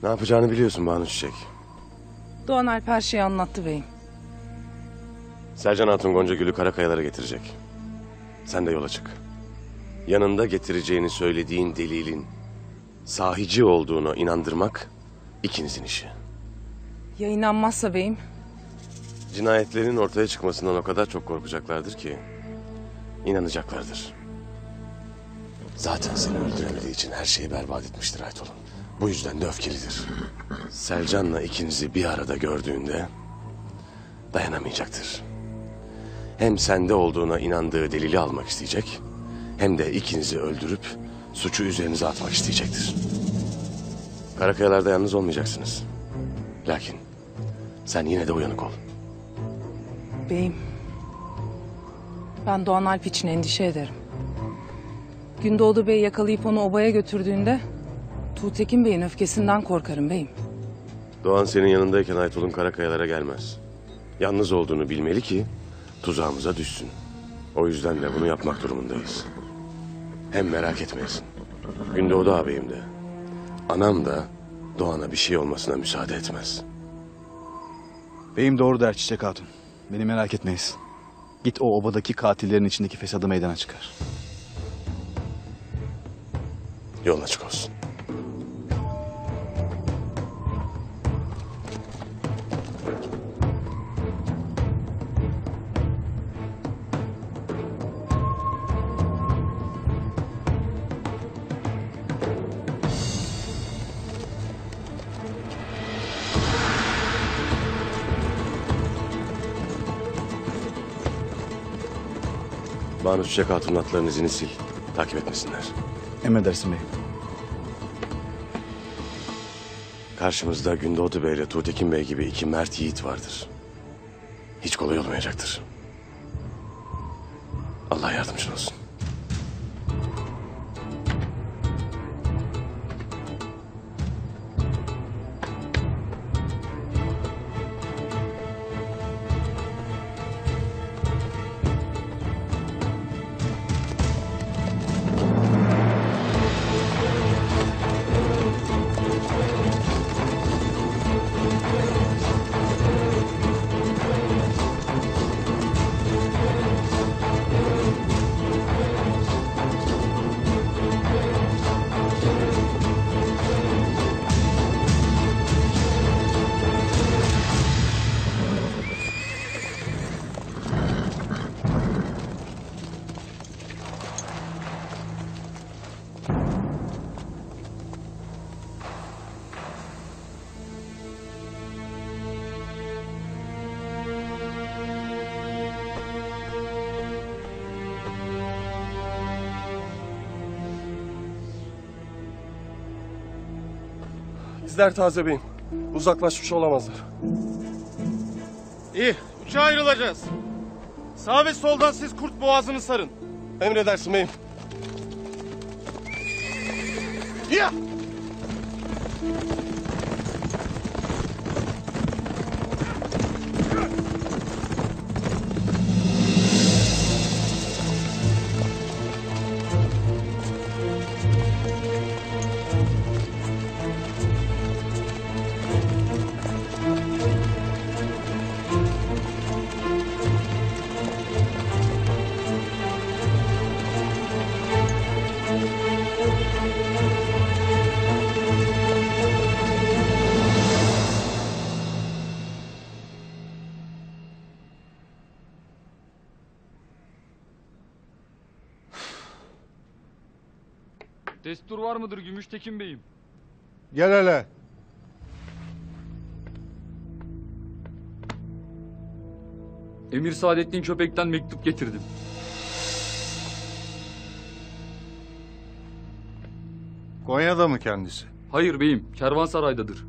Ne yapacağını biliyorsun Banu Çiçek. Doğan Alp her şeyi anlattı beyim. Selcan Hatun Gonca Gül'ü Karakayalara getirecek. Sen de yola çık. Yanında getireceğini söylediğin delilin sahici olduğuna inandırmak ikinizin işi. Ya inanmazsa beyim? Cinayetlerin ortaya çıkmasından o kadar çok korkacaklardır ki inanacaklardır. Zaten seni öldüremediği için her şeyi berbat etmiştir Aytol'un. Bu yüzden de öfkelidir. Selcan'la ikinizi bir arada gördüğünde dayanamayacaktır. Hem sende olduğuna inandığı delili almak isteyecek, hem de ikinizi öldürüp suçu üzerinize atmak isteyecektir. Karakayalarda yalnız olmayacaksınız. Lakin sen yine de uyanık ol. Beyim, ben Doğan Alp için endişe ederim. Gündoğdu Bey yakalayıp onu obaya götürdüğünde Tuğtekin Bey'in öfkesinden korkarım beyim. Doğan senin yanındayken Aytol'un Karakayalara gelmez. Yalnız olduğunu bilmeli ki tuzağımıza düşsün. O yüzden de bunu yapmak durumundayız. Hem merak etmeyesin. Gündoğdu ağabeyim de, anam da Doğan'a bir şey olmasına müsaade etmez. Beyim doğru der Çiçek Hatun. Beni merak etmeyiz. Git o obadaki katillerin içindeki fesadı meydana çıkar. Yolun açık olsun. Banu Çiçek Hatun'un atlarının izini sil. Takip etmesinler. Emredersin beyim. Karşımızda Gündoğdu Bey ile Tuğtekin Bey gibi iki mert yiğit vardır. Hiç kolay olmayacaktır. Allah yardımcın olsun. İzler taze beyim. Uzaklaşmış olamazlar. İyi, uçağa ayrılacağız. Sağ ve soldan siz Kurt Boğazı'nı sarın. Emredersin beyim. Ya! Destur var mıdır Gümüştekin Bey'im? Gel hele. Emir Saadettin Köpek'ten mektup getirdim. Konya'da mı kendisi? Hayır beyim, kervansaraydadır.